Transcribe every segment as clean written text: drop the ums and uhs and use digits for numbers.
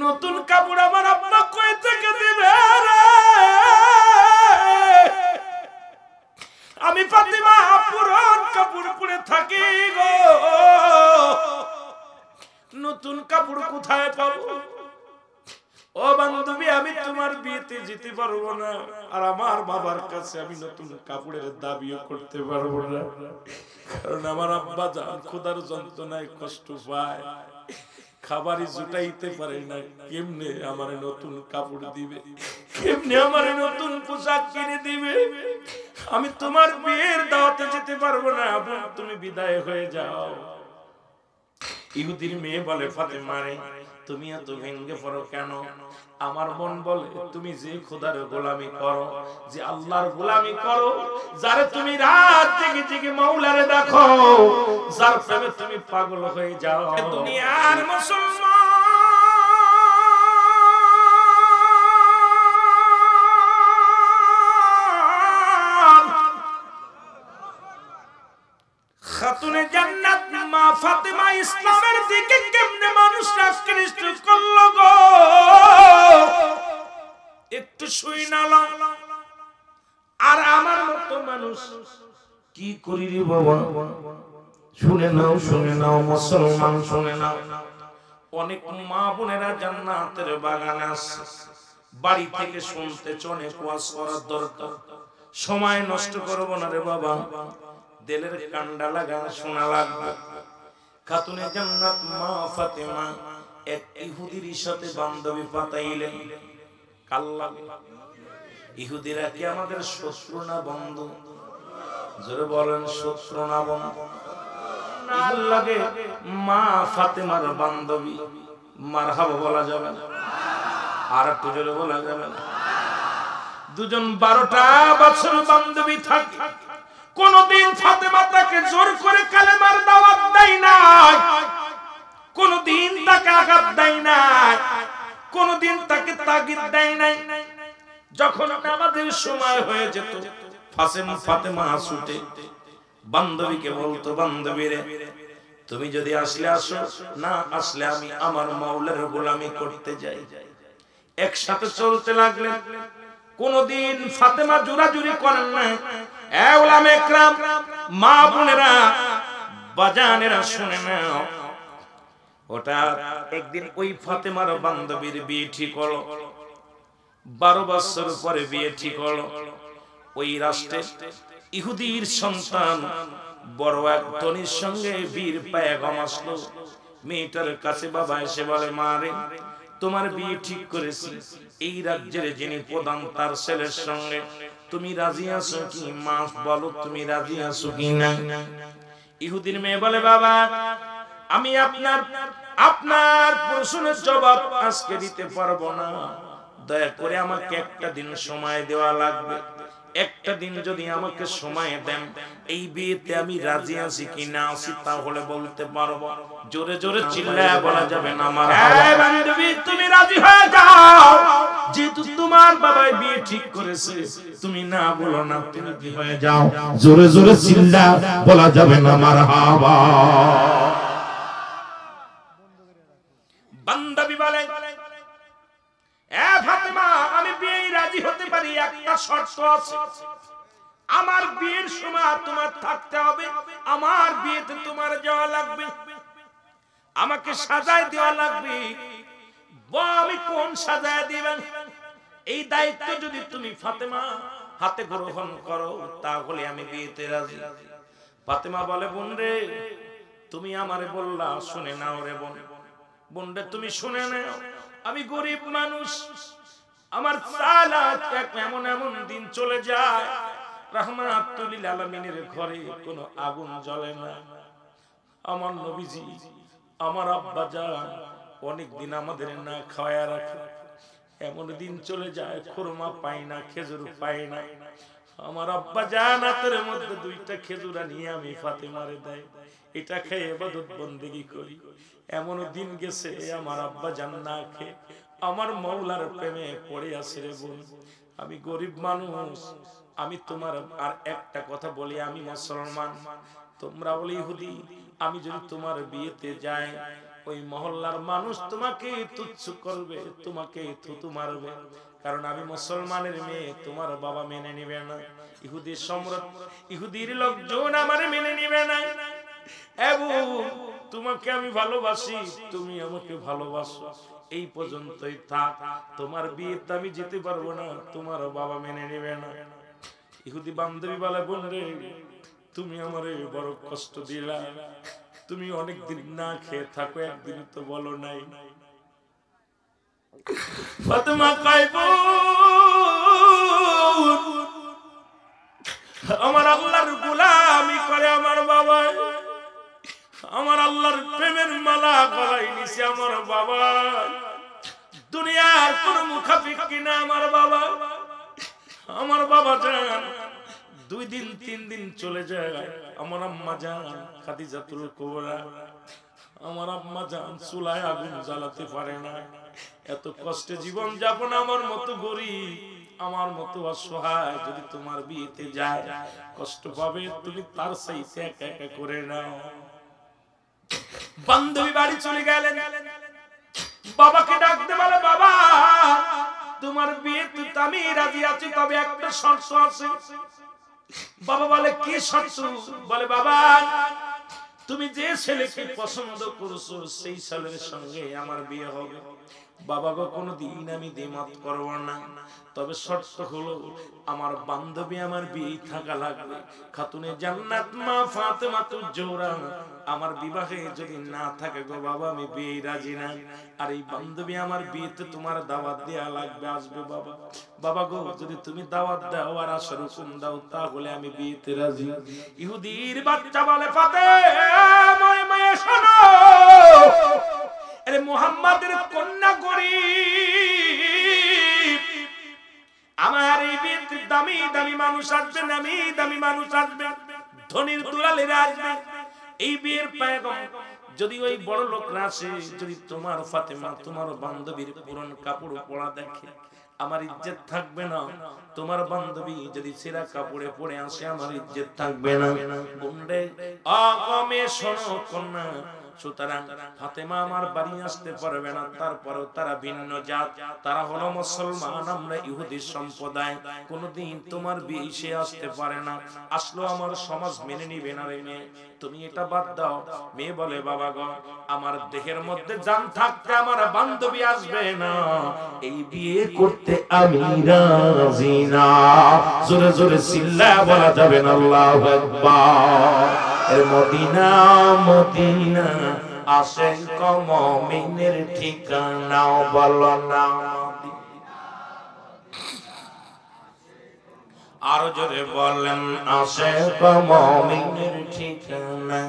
নতুন কাপড় আমার আব্বা কই থেকে দিবে রে? আমি ফাতিমা পুরান কাপড় পরে থাকি গো, নতুন কাপড় কোথায় পাবো? ও বান্ধবী, আমি তোমার বিয়েতে যেতে পারবো না, আর আমার বাবার কাছে আমি নতুন কাপড়ের দাবিও করতে পারবো না, কারণ আমার আব্বা জান খোদার যন্ত্রণায় কষ্ট পায়, খাবারই জুটাইতে পারে না। কেমনে আমারে নতুন কাপড় দিবে, কেমনে আমারে নতুন পোশাক কিনে দিবে? আমি তোমার বিয়ের দাওয়াতে যেতে পারবো না, তুমি বিদায় হয়ে যাও। ইহুদির মেয়ে বলে, ফাতেমা রে, তুমি এত ভেঙ্গে পড়ো কেন? আমার মন বলে, তুমি যে খোদার গোলামি করো, যে আল্লাহর গোলামি করো, যারে তুমি রাত জেগে জেগে মাওলারে দেখো, যার প্রেমে তুমি পাগল হয়ে যাও, দুনিয়ার মুসলমান খাতুনে জান্নাত মা ফাতেমা ইসলামের দিকে কেমনে মানুষরা আকৃষ্ট করলো গো, একটু শুই না। আর আমার মতো মানুষ কি করি রে বাবা? শুনে নাও মুসলমান, শুনে নাও। অনেক মা বোনেরা জান্নাতের বাগানে আসছে, বাড়ি থেকে শুনতে অনেক ওয়াজ করার দরকার, সময় নষ্ট করবো না রে বাবা, দিলের কান্ডা লাগা শোনা লাগবে। খাতুনে জান্নাত মা ফাতেমা এক ইহুদির সাথে বান্ধবী পাতাইলেন। কাল্লা, ইহুদিরা কি আমাদের শত্রু না বন্ধু? জোরে বলেন, শত্রু না বন্ধু? লাগে মা ফাতেমার বান্ধবী, মারহাবা বলা যাবে না, আর একটু জোরে বলা যাবে না? দুজন 12টা বছর বান্ধবী থাকে, কোনদিন ফাতেমা তাকে জোর করে কালেমার দাওয়াত দেয় নাই, কোনদিন তাকে আঘাত দেয় নাই, কোনদিন তাকে তাগিদ দেয় নাই। যখন আমাদের সময় হয়ে যেত, ফাতেমা ছুটে বান্ধবীকে বলতো, বান্ধবী রে, তুমি যদি আসলে আসো, না আসলে আমি আমার মাওলার গোলামি করতে যাই। একসাথে চলতে লাগলেন। কোনদিন ফাতেমা জোরাজুরি করেন না। এ উলামা ইকরাম, মা বোনেরা, বাজানেরা, শুনে নাও। ওটা একদিন ওই ফাতেমার বান্ধবীর বিয়ে ঠিক হলো, 12 বছর পরে বিয়ে ঠিক হলো। ওই রাষ্ট্রে ইহুদির সন্তান বড় এক ধনীর সঙ্গে বীর পায়গাম আসলো। মেয়েটার কাছে বাবা এসে বলে, মা রে, তোমার বিয়ে ঠিক করেছি, এই রাজ্যের যিনি প্রধান তার ছেলের সঙ্গে, তুমি রাজি আছো কি? মা বলো, তুমি রাজি আছো কি না? ইহুদির মেয়ে বলে, বাবা, আমি আপনার প্রশ্নের জবাব আজকে দিতে পারবো না, দয়া করে আমাকে একটা দিন সময় দেওয়া লাগবে। একটা দিন যদি আমাকে সময় দেন, এই বিয়েতে আমি রাজি আছি কি না আছি তাহলে বলতে পারবো। জোরে জোরে চিল্লায়া বলা যাবে না আমার বান্ধবী, তুমি রাজি হয়ে যাও, যেহেতু তোমার বাবাই বিয়ে ঠিক করেছে, তুমি না বলো না, তুমি রাজি হয়ে যাও। জোরে জোরে চিল্লা বলা যাবে না মারহাবা। বান্ধবী বলে, এ ফাতেমা, আমি বিয়ে রাজি হতে পারি, একটা শর্ত আছে, আমার বিয়ের সময় তোমার থাকতে হবে, আমার বিয়েতে তোমার যাওয়া লাগবে, আমাকে সাজায় দেওয়া লাগবে। আমি কোন সাজায় দিবেন? এই দায়িত্ব যদি তুমি ফাতেমা হাতে গ্রহণ করো, তাহলে আমি বিয়েতে রাজি। ফাতেমা বলে, বোন রে, তুমি আমারে বললা, শুনে নাও রে বোন, বোন রে, তুমি শুনে নাও, আমি গরিব মানুষ, আমার এমন এমন দিন চলে যায়, রাহমাতুল লিল আলামিনের ঘরে কোনো আগুন জ্বলে না। আমার নবীজি, আমার আব্বা জান অনেক দিন আমাদের না খাওয়ায়া রাখে, এমন দিন চলে যায়, খুরমা পাই না, খেজুর পাই না। আমার আব্বা জান হাতের মধ্যে 2টা খেজুর নিয়ে আমি ফাতেমারে দেয়, এটা খেয়ে ইবাদত বন্দেগী করি। এমন দিন গেছে আমার আব্বা জান না খেয়ে আমার মাওলার প্রেমে পড়ে আছে রে বোন। আমি গরিব মানুষ, আমি তোমার আর একটা কথা বলি, আমি মুসলমান, তোমরা বলি ইহুদি। আমি যদি তোমার বিয়েতে যাই, ওই মহল্লার মানুষ তোমাকে তুচ্ছ করবে, তোমাকে থুতু মারবে, কারণ আমি মুসলমানের মেয়ে, তোমার বাবা মেনে নিবে না। ইহুদি সম্রাট, ইহুদির লোকজন আমারে মেনে নিবে না। এবং তোমাকে আমি ভালোবাসি, তুমি আমাকে ভালোবাসো, এই পর্যন্তই থাক, তোমার বিয়েতে আমি যেতে পারবো না, তোমার বাবা মেনে নেবে না। ইহুদি বান্ধবী বলে, বোন রে, তুমি আমারে বড় কষ্ট দিলা, তুমি অনেকদিন না খেয়ে থাকো, একদিন তো বলো নাই। ফাতেমা কাইব, আমার আল্লাহর গোলামি করে আমার বাবা, আমার আল্লাহর প্রেমের মালা গলায় নিছে আমার বাবা, দুনিয়ার কোন মুখাফিক কিনা আমার বাবা। আমার বাবা জান 2 দিন 3 দিন চলে যায়, আমার আম্মা জান খাদিজাতুল কুবরা, আমার আম্মা জান চুলায় আগুন জ্বালাতে পারে না, এত কষ্টে জীবন যাপন। আমার মতো গরিব, আমার মতো অসহায় যদি তোমার বিয়েতে যায় কষ্ট পাবে, তুমি তার চাইতে একা একা করে নাও। বান্ধবী বাড়ি চলে গেলেন, বাবাকে ডাকতে বলে, বাবা তোমার বিয়েতে আমি রাজি আছি, তবে একটা শর্ত আছে। বাবা বলে, কি শর্ত? বলে, বাবা তুমি যে ছেলেকে পছন্দ করছো সেই ছেলের সঙ্গে আমার বিয়ে হবে। বাবা গো, কোনদিন আমি দ্বিমত করব না, তবে শর্ত হলো আমার বান্ধবী আমার বিয়ে থাকা লাগবে। খাতুনে জান্নাত মা ফাতেমাতুজ জোহরা আমার বিবাহে যদি না থাকে গো বাবা, আমি বিয়ে রাজি না। আর এই বান্ধবী আমার বিয়েতে তোমার দাওয়াত দেয়া লাগবে, আসবে বাবা। বাবা গো, যদি তুমি দাওয়াত দাও আর আসার হুকুম দাও, তাহলে আমি বিয়েতে রাজি। ইহুদির বাচ্চা বলে, ফাতেমা মায়ে শোনো, আরে মুহাম্মাদের কন্যা গরিব, আমার এই বিয়েতে দামি দামি মানুষ আসবে, নামি দামি মানুষ আসবে, ধনীর দুলালেরা আসবে। এই বিয়ের পয়গাম যদি ওই বড় লোকরা আসে, যদি তোমার ফাতেমা তোমার বান্ধবীর পুরন কাপড় পরা দেখে, আমার ইজ্জত থাকবে না। তোমার বান্ধবী যদি ছেঁড়া কাপড়ে পরে আসে, আমার ইজ্জত থাকবে না। বন্ধে আগমে শোনো কন্যা, সুতরাং ফাতেমা আমার বাড়ি আসতে পারবে না। তারপরেও তারা ভিন্ন জাত, তারা হলো মুসলমান, আমরা ইহুদি সম্প্রদায়, কোনদিন তোমার বিয়ে সে আসতে পারে না, আসলো আমার সমাজ মেনে নিবে না। রে মেয়ে, তুমি এটা বাদ দাও। মেয়ে বলে, বাবা গো, আমার দেহের মধ্যে জান থাকতে আমার বান্ধবী আসবে না, এই বিয়ে করতে আমি রাজি না। জোরে জোরে চিল্লায়া বলা যাবে না আল্লাহু আকবার। মদিনা মদিনা আশিক মুমিনের ঠিকানা, বলো না আরো জোরে বলেন, আশিক মুমিনের ঠিকানা।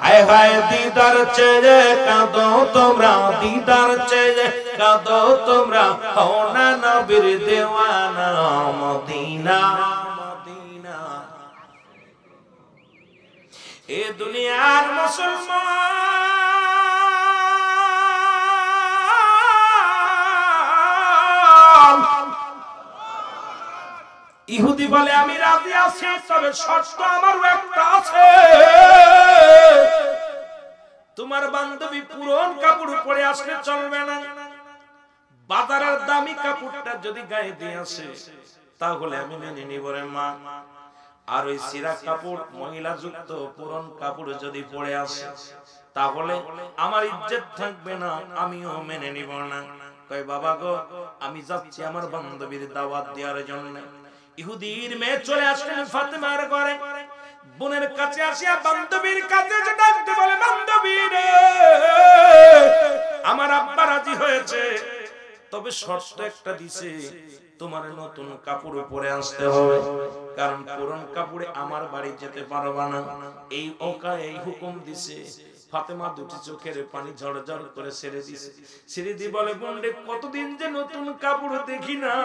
আয় হায় দিদার চেয়ে কাঁদো তোমরা, দিদার চেয়ে কাঁদো তোমরা, হও না নবীর দেওয়ানা। মদিনা মদিনা এ দুনিয়ার মুসলমান। ইহুদি বলে, আমি রাজি আছি, তবে শর্ত আমারও একটা আছে। তোমার বান্ধবী পুরন কাপড় পরে আসলে চলবে না, বাজারের দামি কাপড়টা যদি গায়ে দিয়ে আসে তাহলে আমি মেনে নিব রে মা। আর ওই সিরা কাপড় মহিলা যুক্ত পুরন কাপড় যদি পরে আসে তাহলে আমার ইজ্জত থাকবে না, আমিও মেনে নিব না। কই বাবা গো, আমি যাচ্ছি আমার বান্ধবীর দাওয়াত দেওয়ার জন্য। ইহুদির মেয়ে চলে আসলেন ফাতেমার ঘরে, বোনের কাছে আসিয়া বান্ধবীর কাছে ডাকতে বলে, বান্ধবী রে, আমার আব্বা রাজি হয়েছে, তবে শর্ত একটা দিছে, তোমার নতুন কাপড় পরে আসতে হবে, কারণ পুরন কাপড়ে আমার বাড়ি যেতে পারবা না। এই ওকা এই হুকুম দিছে। ফাতেমা দুটি চোখের পানি ঝরঝর করে ছেড়ে দিছে। ছেড়ে দিয়ে বলে, বোনরে, কতদিন যে নতুন কাপড় দেখি না,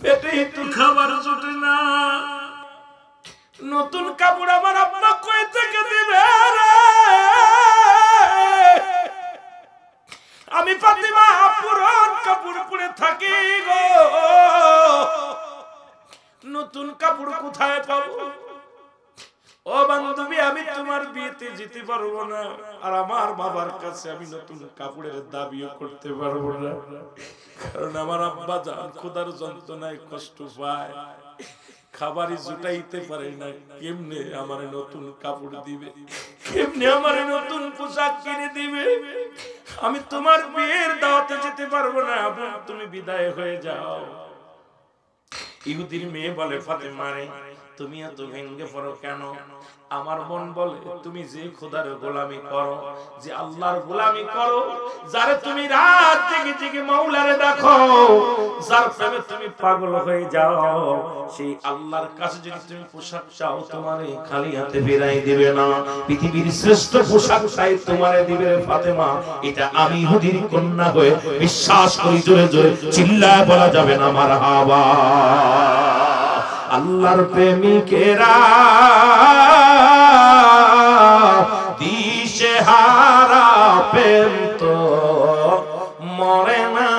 পেটে একটু খাবার জোটে না, নতুন কাপড় আমার আব্বা কই থেকে দিবে রে? আমি ফাতেমা পুরন কাপড় পরে থাকি গো, নতুন কাপড় কোথায় পাবো? ও বান্ধবী, আমি তোমার বিয়েতে যেতে পারবো না, আর আমার বাবার কাছে আমি নতুন কাপড়ের দাবিও করতে পারবো না, কারণ আমার আব্বা জান খোদার যন্ত্রণায় কষ্ট পায়, খাবারই জুটাইতে পারে না। কেমনে আমার নতুন কাপড় দিবে, কেমনে আমার নতুন পোশাক কিনে দিবে? আমি তোমার বিয়ের দাওয়াতে যেতে পারবো না, তুমি বিদায় হয়ে যাও। ইহুদির মেয়ে বলে, ফাতেমা রে, তুমি এত ভেঙ্গে পড়ো কেন? আমার মন বলে, তুমি যে খোদার গোলামি করো, যে আল্লাহর গোলামি করো, যারে তুমি রাত জেগে জেগে মাওলারে দেখো, যার প্রেমে তুমি পাগল হয়ে যাও, সেই আল্লাহর কাছে যদি তুমি পোশাক চাও, তোমারে খালি হাতে ফিরাই দিবে না, পৃথিবীর শ্রেষ্ঠ পোশাক চাই তোমারে দিবে রে ফাতেমা। এটা আমি ইহুদির কন্যা হয়ে বিশ্বাস করি, জোরে জোরে চিল্লায় বলা যাবে না মারহাবা। আল্লাহর প্রেমিকেরা দিশেহারা, প্রেম তো মরে না,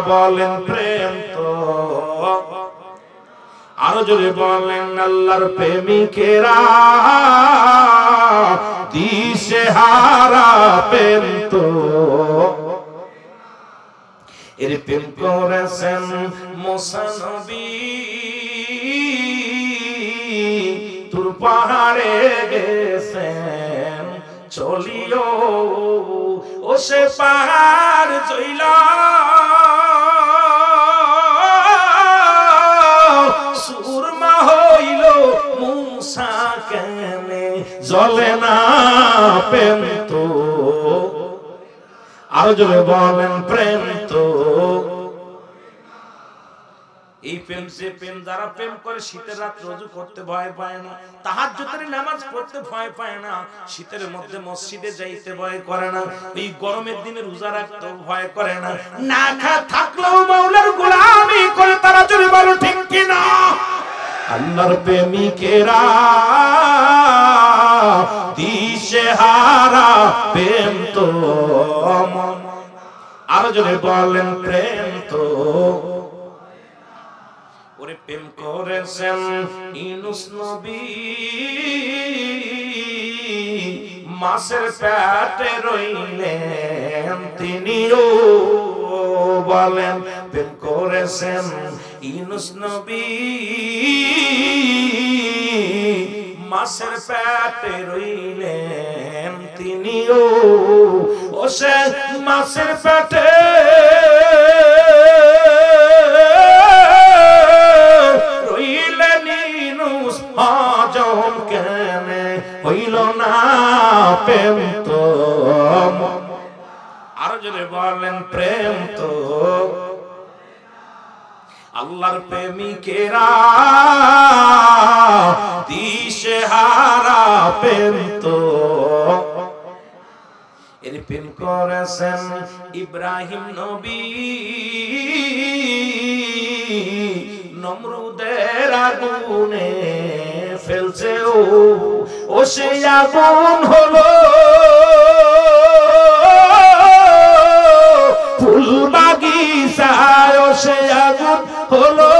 বলেন প্রেম তো। আরো জোরে বলেন, আল্লাহর প্রেমিকেরা দিশেহারা, প্রেম তো। এর প্রেম করেছেন মুসা নবী, তুর পাহাড়ে গেছেন চলিও, ও সে পাহাড় জইলা সুরমা হইল, মুসা কেনে জ্বলে না, প্রেম তো। আরো জোরে বলেন, প্রেম তো। এই প্রেম সে প্রেম, যারা প্রেম করে শীতের রাত রোজু করতে ভয় পায় না, তাহাজ্জুদের নামাজ পড়তে ভয় পায় না, শীতের মধ্যে মসজিদে যাইতে ভয় করে না, এই গরমের দিনে রোজা রাখতে ভয় করে না, না খা থাকলেও মাওলার গোলামি করে, তারা জোরে বলো ঠিক কিনা? আল্লাহর প্রেমিকেরা দিশেহারা, প্রেম তো। আরো জোরে বলেন, প্রেম তো। ওরে প্রেম করেছেন ইউনূস নবী, মাছের পেটে রইলেন তিনিও, বলেন প্রেম করেছেন ইউনূস নবী, মাছের পেটে রইলেন তিনিও, ও সে মাছের পেটে রইলেন ইউনূস, হজম কেনে হইল না, প্রেম তো। আরো জোরে বলেন, প্রেম তো। আল্লাহর প্রেমিকেরা দিশেহারা, প্রেম তো। এর প্রেম করেছেন ইব্রাহিম নবী, নমরুদের আগুনে ফেলছে ও সে আগুন হলো ফুল বাগিচায়, ও সে আগুন হলো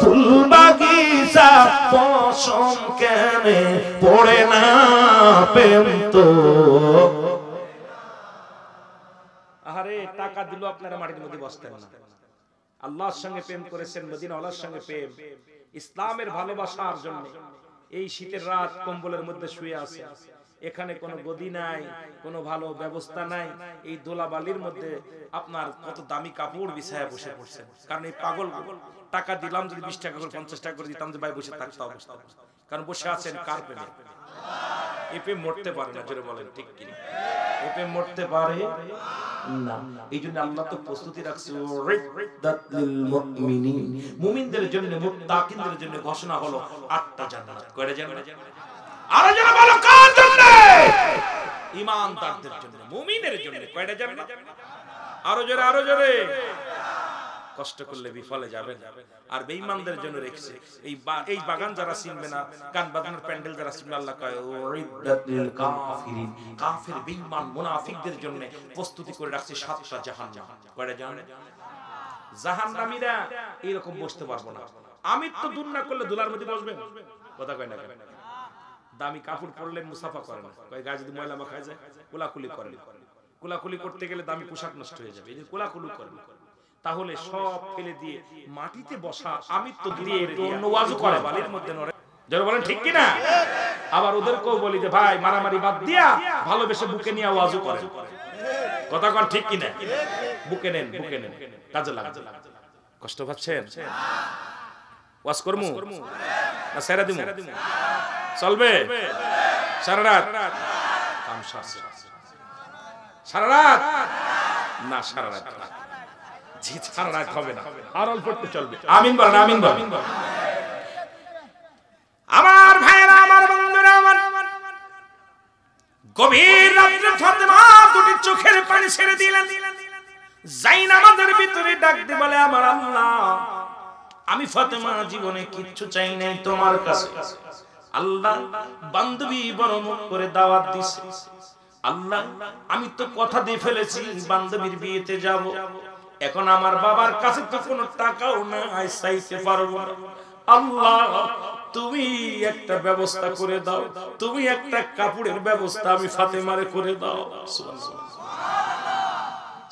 ফুল বাগিচা, পশম কেনে পড়ে না, প্রেম তো। আরে টাকা দিল আপনারা মাটির মধ্যে বসতেন না, আল্লাহর সঙ্গে প্রেম করেছেন, মদিনাওয়ালার সঙ্গে প্রেম, ইসলামের ভালোবাসার জন্য এই শীতের রাত কম্বলের মধ্যে শুয়ে আছে, এখানে কোনো গদি নাই, কোনো ভালো ব্যবস্থা নাই, এই দোলাবালির মধ্যে আপনার কত দামি কাপড় বিছায়া বসে পড়ছেন, কারণ এই পাগল টাকা দিলাম, যদি 20 টাকা করে 50 টাকা করে দিতাম যে ভাই বসে থাকতে অবস্থা, কারণ বসে আছেন কার প্রেমে? এই প্রেম মরতে পারে না, জোরে বলেন ঠিক কিনা? এই প্রেম মরতে পারে না। এই জন্য আল্লাহ তো প্রস্তুতি রাখছে, মুমিনদের জন্য, মুত্তাকিনদের জন্য ঘোষণা হলো 8টা জান্নাত। কয়টা জান্নাত? আরো যারা বলো কার জন্য? ঈমানদারদের জন্য, মুমিনের জন্য। কয়টা জান্নাত? আরো জোরে, আরো জোরে। কষ্ট করলে বিফলে যাবেন। আর বেঈমানদের জন্য রেখেছে এই বাগান যারা চিনবে না, গান বাজানোর প্যান্ডেল যারা চিনবে, আল্লাহ কয় উরিদাতিল কাফিরিন, কাফির বেঈমান মুনাফিকদের জন্য প্রস্তুতি করে রাখছে 7টা জাহান্নাম। কয়টা জাহান্নাম? জাহান্নামীরা এরকম বসতে পারবো না। আমি তো দুন না করলে দুলার মধ্যে বসবেন? কথা কয় না, দামি কাপড় পরলে মুসাফা করে না, কয় গায়ে যদি ময়লা মাখা যায় কোলাকুলি করে, কোলাকুলি করতে গেলে দামি পোশাক নষ্ট হয়ে যাবে, এই যে কোলাকুলি করে, তাহলে সব ফেলে দিয়ে মাটিতে বসা আমিত্ব দিয়ে অন্য ওয়াজু করে বালির মধ্যে নড়ে, যারা বলেন ঠিক কি না? আবার ওদেরকেও বলি যে ভাই মারামারি বাদ দিয়া ভালোবেসে বুকে নিয়ে ওয়াজু করে, কথা কন ঠিক কি না? বুকে নেন, বুকে নেন, কাজে লাগবে। কষ্ট পাচ্ছেন? ওয়াজ করমু না সেরা দিমু? চলবে সারা রাত? কাম সারছে সারা রাত না, সারা রাত জি, সারা রাত হবে না, আর অল্প একটু চলবে। আমিন বলেন, আমিন বলেন। আমার ভাইরা, আমার বন্ধুরা, আমার গভীর রাত্রে ফাতেমা দুটি চোখের পানি ছেড়ে দিলেন, জাইনামাজের ভিতরে ডাক দিয়ে বলে, আমার আল্লাহ, আমি ফাতেমা জীবনে কিচ্ছু চাই নাই তোমার কাছে। আল্লাহ, বান্ধবী বড় মুখ করে দাওয়াত দিছে, আল্লাহ আমি তো কথা দিয়ে ফেলেছি বান্ধবীর বিয়েতে যাব, এখন আমার বাবার কাছে তো কোনো টাকাও নাই, চাইতে পারবো না। আল্লাহ তুমি একটা ব্যবস্থা করে দাও, তুমি একটা কাপড়ের ব্যবস্থা আমি ফাতেমারে করে দাও।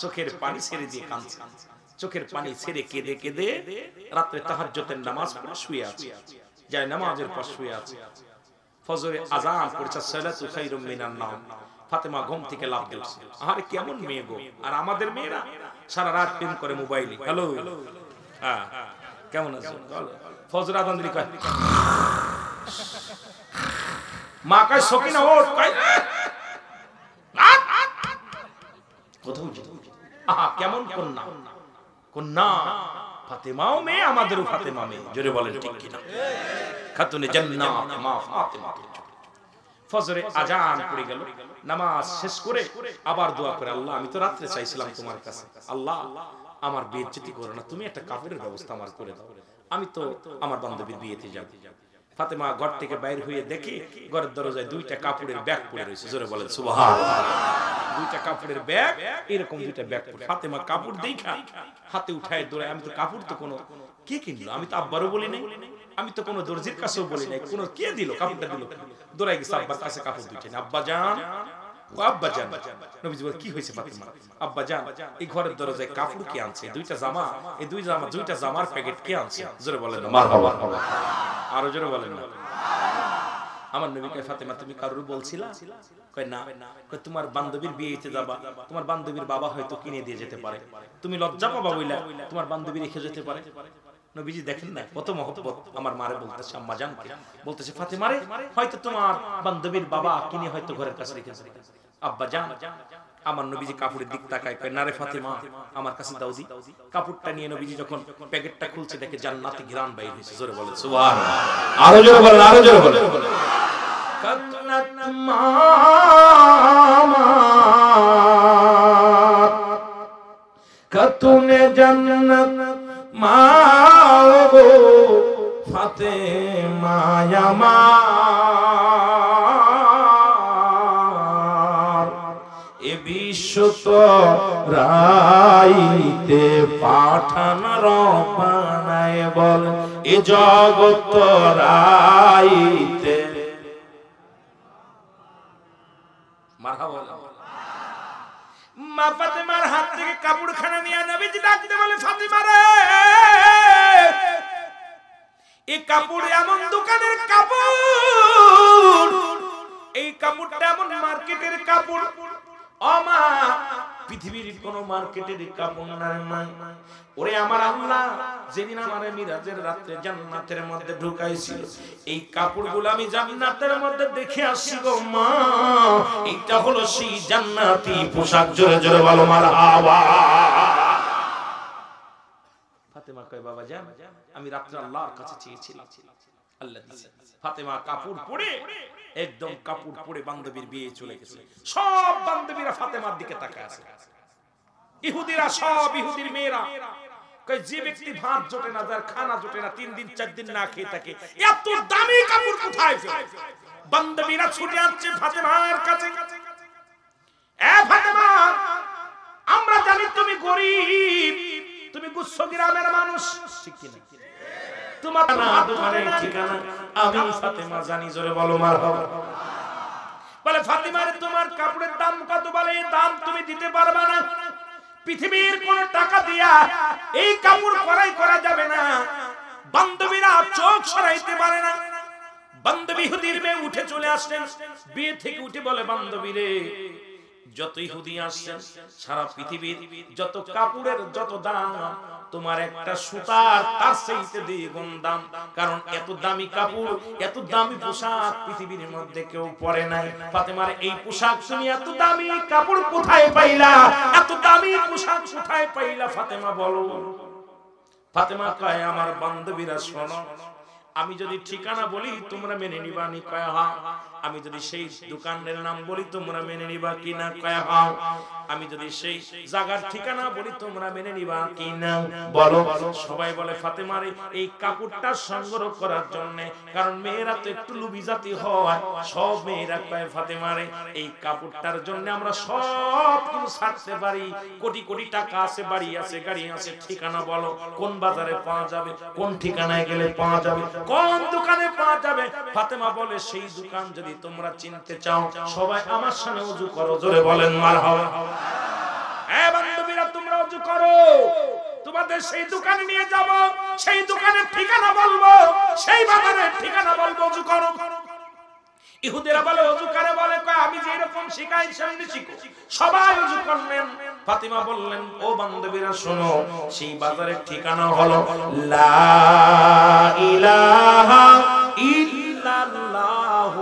চোখের পানি ছেড়ে দিয়ে কাঁদছে, চোখের পানি ছেড়ে কেঁদে কেঁদে রাত্রে তাহাজ্জুদের নামাজ পড়ে শুয়ে আছে, যায় নামাজের পর শুয়ে আছে, ফজরে আযান পড়ছে, সালাতু খায়রুম মিনান নাওম। ফাতেমা ঘুম থেকে লাফ দিয়েছে, আরে কেমন মেয়ে গো! আর আমাদের মেয়েরা সারা রাত প্রেম করে মোবাইলে, হ্যালো হ্যাঁ কেমন আছো, ফজর আযান দিলি কয় মা, কয় সকিনা ওঠ, কয় কোথাও আহা কেমন কন্যা, কন্যা ফাতেমাও মেয়ে, আমাদেরও ফাতেমা মেয়ে, জোরে বলেন ঠিক কিনা? খাতুনে জান্নাত মা ফাতেমা। ফজরে আযান পড়ে গেল, নামাজ শেষ করে আবার দোয়া করে, আল্লাহ আমি তো রাত্রে চাইছিলাম তোমার কাছে, আল্লাহ আমার বেইজ্জতি করো না, তুমি একটা কাপড়ের ব্যবস্থা আমার করে দাও, আমি তো আমার বান্ধবীর বিয়েতে যাব। ফাতেমা ঘর থেকে বাইর হয়ে দেখে ঘরের দরজায় দুইটা কাপড়ের ব্যাগ পড়ে রয়েছে, জোরে বলেন সুবহানাল্লাহ। দুইটা কাপড়ের ব্যাগ, এরকম দুইটা ব্যাগ পড়ে। ফাতেমা কাপড় দেখা হাতে উঠায় দৌড়ায়, আমি তো কাপড় তো কোনো কে কিনলো, আমি তো আব্বারও বলি নাই, আমি তো কোনো দর্জির কাছেও বলি নাই, কোনো কে দিল কাপড়টা দিল, দৌড়ায় গেছে আব্বার কাছে কাপড় দুইটা, আব্বা জান, ও আব্বা জান। নবীজি বলে, কি হয়েছে ফাতেমা? আব্বা জান, এই ঘরের দরজায় কাপড় কে আনছে? দুইটা জামা, এই দুইটা জামার প্যাকেট কে আনছে? জোরে বলেন না মারহাবা, আরো জোরে বলেন না। আমার নবী কয়, ফাতেমা তুমি কারোর বলছিলা? কয় না। কয় তোমার বান্ধবীর বিয়েতে যাবা, তোমার বান্ধবীর বাবা হয়তো কিনে দিয়ে যেতে পারে, তুমি লজ্জা পাবা বইলা তোমার বান্ধবী রেখে যেতে পারে। নবীজি দেখেন না কত মহব্বত, আমার মারে বলতেছে, আম্মা জানকে বলতেছে, ফাতেমারে হয়তো তোমার বান্ধবীর বাবা কিনে হয়তো ঘরের কাছে রেখেছে। আব্বা জান, আমার নবীজি কাপড়ের দিক তাকায়, কয় না রে ফাতেমা, আমার কাছে দাও দি। কাপড়টা নিয়ে নবীজি যখন প্যাকেটটা খুলছে দেখে জান্নাতি ঘ্রাণ বাইর হয়েছে, জোরে বলেন সুবহানাল্লাহ, আরো জোরে বলেন, আরো জোরে বলেন। কাতনাত মামা কাতুনে জান্নাত মাগো ফাতেমা আমার, এ বিশ্ব তো রাইতে পাঠান রবানায় বল, এ জগৎ রাইতে মারহাবা। মা ফাতেমার হাত থেকে কাপড়খানা নিয়ে নবীজি ডাকতে বলে, ফাতেমা রে, এই কাপড় এমন দোকানের কাপড়, এই কাপড়টা এমন মার্কেটের কাপড়, ও মা পৃথিবীর কোন মার্কেটের কাপড় নাই মা। ওরে আমার আল্লাহ যেদিন আমারে মিরাজের রাতে জান্নাতের মধ্যে ঢুকাইছিল, এই কাপড়গুলো আমি জান্নাতের মধ্যে দেখে আসছি গো মা, এটা হলো সেই জান্নাতি পোশাক, জোরে জোরে বলো মারহাবা। ফাতেমা কয়, বাবা জান, আমি রাতে আল্লাহর কাছে চেয়েছিলাম, আল্লাহ দিয়েছে। ফাতেমা কাপড় পরে, একদম কাপড় পরে বান্ধবীর বিয়ে চলে গেছে। সব বান্ধবীরা ফাতেমার দিকে তাকায় আছে, ইহুদিরা, সব ইহুদির মেয়েরা। কয়, যে ব্যক্তি ভাত জোটে না, যার খানা জোটে না, 3 দিন 4 দিন না খেয়ে থাকে, এত দামি কাপড় কোথায় পায়? বান্ধবীরা ছুটে আসছে ফাতেমার কাছে, এ ফাতেমা, আমরা জানি তুমি গরীব, তুমি গুচ্ছ গ্রামের মানুষ, ঠিক কি না? তোমার না দোকানের ঠিকানা আমি ফাতেমা জানি, জোরে বলো মারহাবা। বলে ফাতেমা রে তোমার কাপড়ের দাম কত? বলে দাম তুমি দিতে পারবে না, পৃথিবীর কোন টাকা দিয়া এই কাপড় ক্রয় করা যাবে না। বান্ধবীরা চোখ সরাইতে পারে না। বান্ধবী ইহুদির মেয়ে উঠে চলে আসলেন, বিয়ে থেকে উঠে বলে বান্ধবী রে, যত ইহুদি আসছেন সারা পৃথিবীর যত কাপড়ের যত দাম, তোমার একটা সুতার তার চাইতে দ্বিগুণ দাম, কারণ এত দামি কাপড় এত দামি পোশাক পৃথিবীর মধ্যে কেউ পরে নাই। ফাতেমার এই পোশাক তুমি এত দামি কাপড় কোথায় পাইলা? এত দামি পোশাক কোথায় পাইলা? ফাতেমা বলো। ফাতেমা কয় আমার বান্ধবীরা শোনো, আমি যদি ঠিকানা বলি তোমরা মেনে নিবা নি? কয় হ্যাঁ। আমি যদি সেই দোকানের নাম বলি তোমরা মেনে নিবা কিনা? কয় হ্যাঁ। আমি যদি সেই জায়গার ঠিকানা বলি তোমরা মেনে নিবা কিনা? বলো। সবাই বলে ফাতেমারে এই কাপড়টা সংগ্রহ করার জন্য, কারণ মেয়েরা তো একটু লুবি জাতি হয়, সব মেয়েরা কয় ফাতেমারে এই কাপড়টার জন্য আমরা সব কিছু ছাড়তে পারি, কোটি কোটি টাকা আছে, বাড়ি আছে, গাড়ি আছে, ঠিকানা বলো কোন বাজারে পাওয়া যাবে, কোন ঠিকানায় গেলে পাওয়া যাবে, কোন দোকানে পাওয়া যাবে? ফাতেমা বলে সেই দোকান যদি তোমরা চিনতে চাও সবাই আমার সামনে ওযু করো, জোরে বলেন মারহাবা। এ বান্ধবীরা তোমরা ওযু করো, তোমাদের সেই দোকানে নিয়ে যাব, সেই দোকানের ঠিকানা বলবো, সেই বাজারের ঠিকানা বলবো, ওযু করো। ইহুদিরা বলে ওযু করে, বলে কয় আমি যে এরকম শিখাই সেমনি শিখো। সবাই ওযু করলেন। ফাতেমা বললেন ও বান্ধবীরা শোনো, সেই বাজারের ঠিকানা হলো লা ইলাহা ইল্লাল্লাহ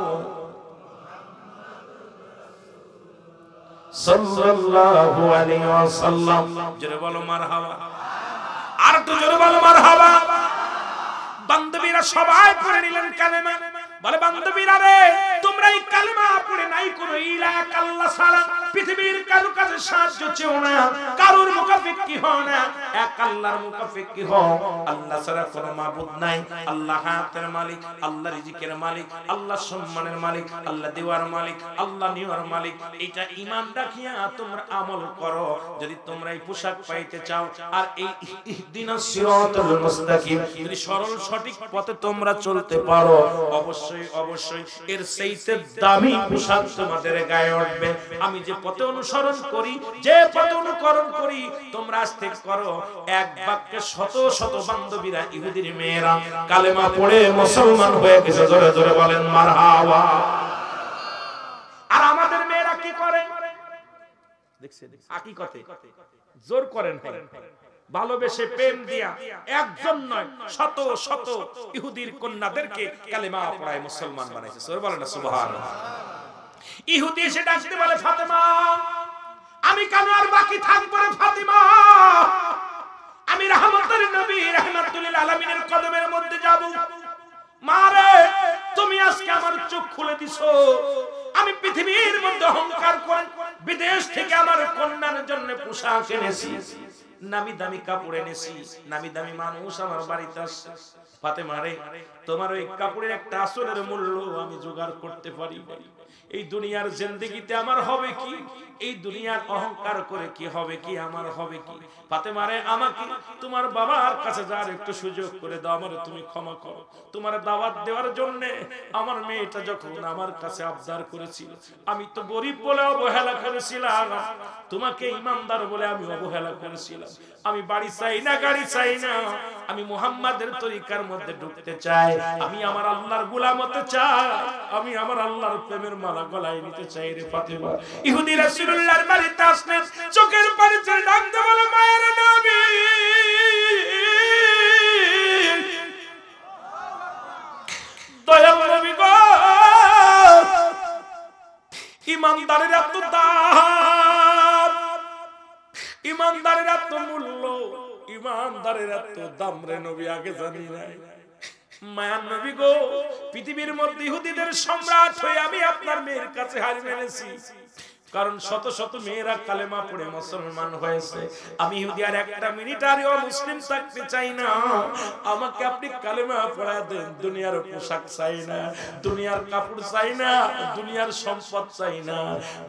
সাল্লাল্লাহু আলাইহি ওয়াসাল্লাম। জোরে বলো মারহাবা, আর একটু জোরে বলো মারহাবা। বান্ধবীরা সবাই পড়ে নিলেন কালেমা। বলে বান্ধবীরা রে, তোমরা এই কালেমা পড়ে নাই কোনো ইলাহা আল্লাহ ছাড়া পৃথিবীর কারো কাছে সাহায্য চেও না, কারোর মুখাপেক্ষী হও না, এক আল্লাহর মুখাপেক্ষী হও। আল্লাহ ছাড়া কোনো মাবুদ নাই। আল্লাহ হায়াতের মালিক, আল্লাহ রিজিকের মালিক, আল্লাহ সম্মানের মালিক, আল্লাহ দেওয়ার মালিক, আল্লাহ নেওয়ার মালিক। এটা ঈমান রাখিয়া তোমরা আমল করো যদি তোমরা এই পোশাক পাইতে চাও। আর এই ইহদিনাস সিরাতাল মুস্তাকিম যদি সরল সঠিক পথে তোমরা চলতে পারো, অবশ্যই অবশ্যই এর চাইতে দামি পোশাক তোমাদের গায়ে উঠবে। আমি যে পথে অনুসরণ করি, যে পথে অনুকরণ করি, তোমরা আজ থেকে করো। এক বাক্যে শত শত বান্ধবীরা ইহুদির মেয়েরা কালেমা পড়ে মুসলমান হয়ে গেছে, জোরে জোরে বলেন মারহাবা। আর আমাদের মেয়েরা কি করে দেখছেন? হাকিকতে জোর করেন, ভালোবেসে প্রেম দিয়া একজন নয় শত শত ইহুদির কন্যাদেরকে কালেমা পড়ায় মুসলমান বানাইছে, জোরে বলেন সুবহানাল্লাহ। ইহুদি এসে ডাকতে বলে ফাতেমা, আমি কেন আর বাকি থাকবো রে ফাতেমা? আমি রাহমাতুল নবী রাহমাতুল আলামিনের কদমের মধ্যে যাব। মারে তুমি আজকে আমার চোখ খুলে দিছো। আমি পৃথিবীর মধ্যে অহংকার করে বিদেশ থেকে আমার কন্যার জন্য পোশাক এনেছি, নামি দামি কাপড় এনেছি, নামি দামি মানুষ আমার বাড়িতে আসছে। ফাতেমা রে, তোমার ওই কাপড়ের একটা আসলের মূল্য আমি জোগাড় করতে পারি না। এই দুনিয়ার জিন্দেগিতে আমার হবে কি? এই দুনিয়ার অহংকার করে কি হবে কি? আমার হবে কি? ফাতেমা রে, আমাকে তোমার বাবার কাছে যাওয়ার একটু সুযোগ করে দাও, আমারে তুমি ক্ষমা করো। তোমার দাওয়াত দেওয়ার জন্য আমার মেয়েটা যখন আমার কাছে আবদার করেছিল, আমি তো গরিব বলে অবহেলা করেছিলাম, তোমাকে ইমানদার বলে আমি অবহেলা করেছিলাম। আমি বাড়ি চাই না, গাড়ি চাই না, আমি মুহাম্মাদের তরিকার মধ্যে ঢুকতে চাই, আমি আমার আল্লাহর গোলাম হতে চাই, আমি আমার আল্লাহর প্রেমের মালা গলায় নিতে চাই রে ফাতেমা। ইহুদি রাসূলুল্লাহর বাড়িতে আসলেন, চোখের পানি ছেড়ে ডাকতে বলে মায়ের নবী, দয়াল নবী গো, ইমানদারের এত দাম, ইমানদারের এত মূল্য, ইমানদারের এত দাম রে নবী আগে জানি নাই। মায়ার নবী গো, পৃথিবীর মধ্যে ইহুদিদের সম্রাট হয়ে আমি আপনার মেয়ের কাছে হার মেনেছি, কারণ শত শত মেয়েরা কালেমা পড়ে মুসলমান হয়েছে। আমি ইহুদি আর একটা মিনিট আর মুসলিম থাকতে চাই না। আমাকে আপনি কালেমা পড়ায় দেন। দুনিয়ার পোশাক চাই না, দুনিয়ার কাপড় চাই না, দুনিয়ার সম্পদ চাই না।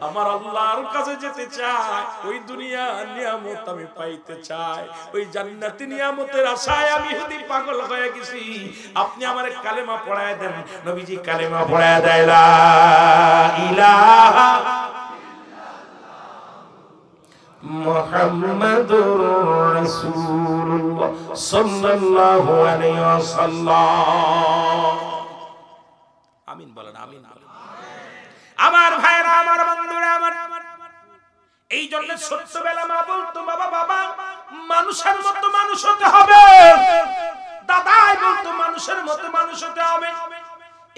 আমার আল্লাহর কাছে যেতে চাই, ওই দুনিয়ার নিয়ামত আমি পাইতে চাই। ওই জান্নাতি নিয়ামতের আশায় আমি ইহুদি পাগল হয়ে গেছি। আপনি আমারে কালেমা পড়ায় দেন। নবীজি কালেমা পড়ায় দেয়, লা ইলাহা মুহাম্মাদুর রাসূলুল্লাহ সাল্লাল্লাহু আলাইহি ওয়াসাল্লাম। আমিন বলেন, আমিন। আমার ভাইরা, আমার বন্ধুরা, আমার এই জন্য ছোট্টবেলা মা বলতো, বাবা বাবা মানুষের মতো মানুষ হতে হবে। দাদাই বলতো মানুষের মতো মানুষ হতে হবে।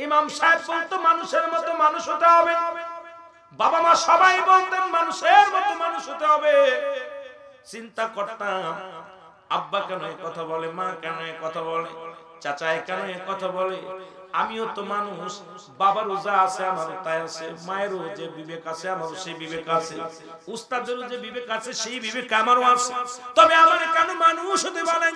ইমাম সাহেব বলতো মানুষের মতো মানুষ হতে হবে। বাবা মা সবাই বলতেন মানুষের মতো মানুষ হতে হবে। চিন্তা করতাম, আব্বা কেন এই কথা বলে, মা কেন এই কথা বলে, চাচা কেন এই কথা বলে। আমিও তো মানুষ, বাবারও যা আছে আমারও তাই আছে, মায়েরও যে বিবেক আছে আমারও সেই বিবেক আছে, উস্তাদেরও যে বিবেক আছে সেই বিবেক আমারও আছে। তবে আমার কেন মানুষ হতে বলেন?